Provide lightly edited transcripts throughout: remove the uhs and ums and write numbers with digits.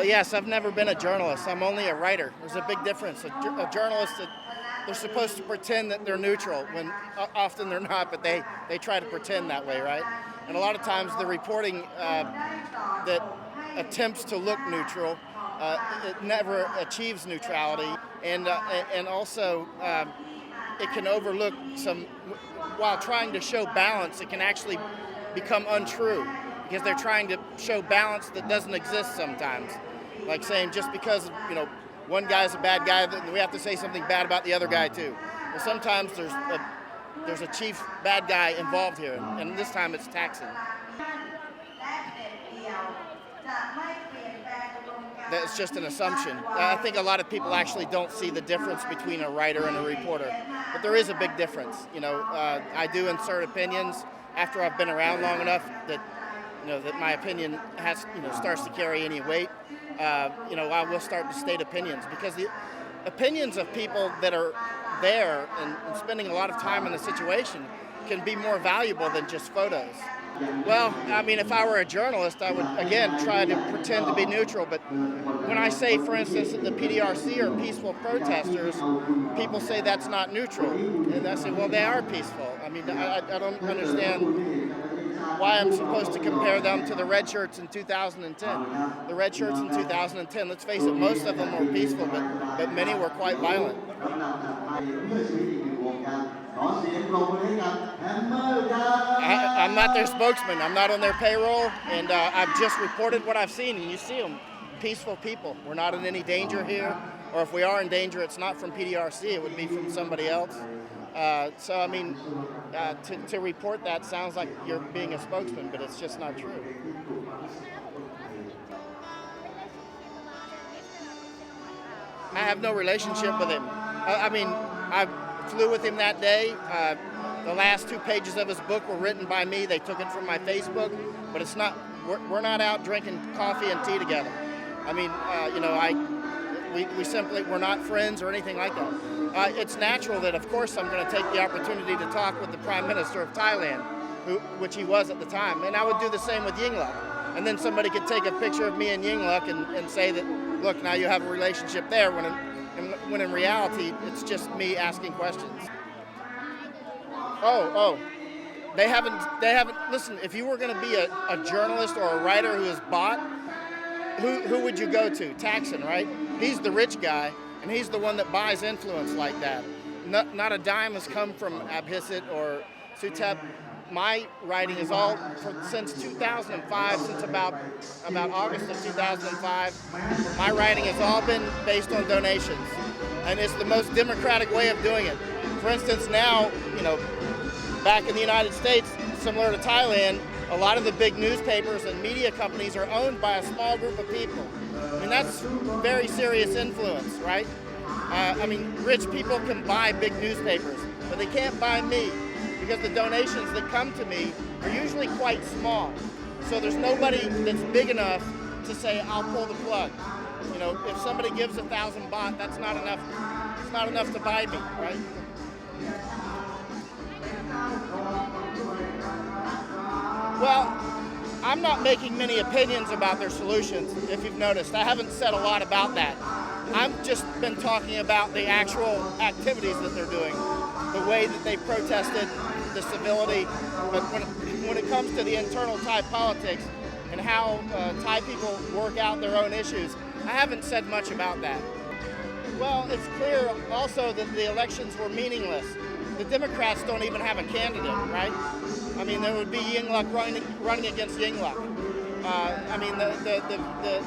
Well, yes, I've never been a journalist. I'm only a writer. There's a big difference. A journalist, they're supposed to pretend that they're neutral when often they're not, but they try to pretend that way, right? And a lot of times the reporting that attempts to look neutral, it never achieves neutrality, and also it can overlook some, while trying to show balance, it can actually become untrue because they're trying to show balance that doesn't exist sometimes. Like saying just because, one guy's a bad guy, we have to say something bad about the other guy too. Well, sometimes there's a chief bad guy involved here, and this time it's taxing. That's just an assumption. I think a lot of people actually don't see the difference between a writer and a reporter, but there is a big difference. I do insert opinions after I've been around long enough that my opinion starts to carry any weight. I will start to state opinions because the opinions of people that are there and spending a lot of time in the situation can be more valuable than just photos. Well, if I were a journalist, I would, again, try to pretend to be neutral. But when I say, for instance, that the PDRC are peaceful protesters, people say that's not neutral. And I say, well, they are peaceful. I don't understand why I'm supposed to compare them to the red shirts in 2010. The red shirts in 2010, let's face it, most of them were peaceful, but many were quite violent. I'm not their spokesman. I'm not on their payroll, and I've just reported what I've seen, and you see them, peaceful people. We're not in any danger here, or if we are in danger, it's not from PDRC, it would be from somebody else. To report that sounds like you're being a spokesman, but it's just not true. I have no relationship with him. I flew with him that day. The last 2 pages of his book were written by me. They took it from my Facebook, but it's not. We're not out drinking coffee and tea together. We're not friends or anything like that. It's natural that, of course, I'm going to take the opportunity to talk with the Prime Minister of Thailand, which he was at the time, and I would do the same with Yingluck. And then somebody could take a picture of me and Yingluck and say that, look, now you have a relationship there, when in reality, it's just me asking questions. They haven't, listen, if you were going to be a journalist or a writer who is bought, who would you go to? Thaksin, right? He's the rich guy, and he's the one that buys influence like that. Not a dime has come from Abhisit or Suthep. My writing is all, since 2005, since about August of 2005, my writing has all been based on donations. And it's the most democratic way of doing it. For instance, now, back in the United States, similar to Thailand, a lot of the big newspapers and media companies are owned by a small group of people. That's very serious influence, right? Rich people can buy big newspapers, but they can't buy me because the donations that come to me are usually quite small. So there's nobody that's big enough to say, I'll pull the plug. If somebody gives 1,000 baht, that's not enough. It's not enough to buy me, right? Well, I'm not making many opinions about their solutions, if you've noticed. I haven't said a lot about that. I've just been talking about the actual activities that they're doing, the way that they protested, the civility. But when it comes to the internal Thai politics and how Thai people work out their own issues, I haven't said much about that. Well, it's clear also that the elections were meaningless. The Democrats don't even have a candidate, right? There would be Yingluck running against Yingluck.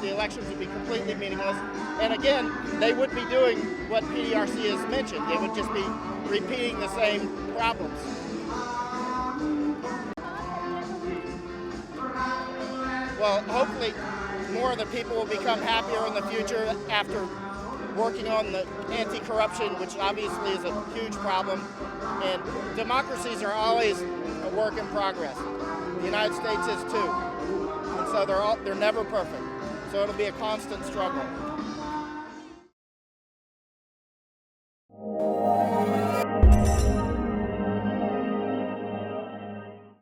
The elections would be completely meaningless. And again, they would be doing what PDRC has mentioned. They would just be repeating the same problems. Well, hopefully more of the people will become happier in the future after working on the anti-corruption, which obviously is a huge problem. And democracies are always a work in progress. The United States is too. And so they're never perfect. So it'll be a constant struggle.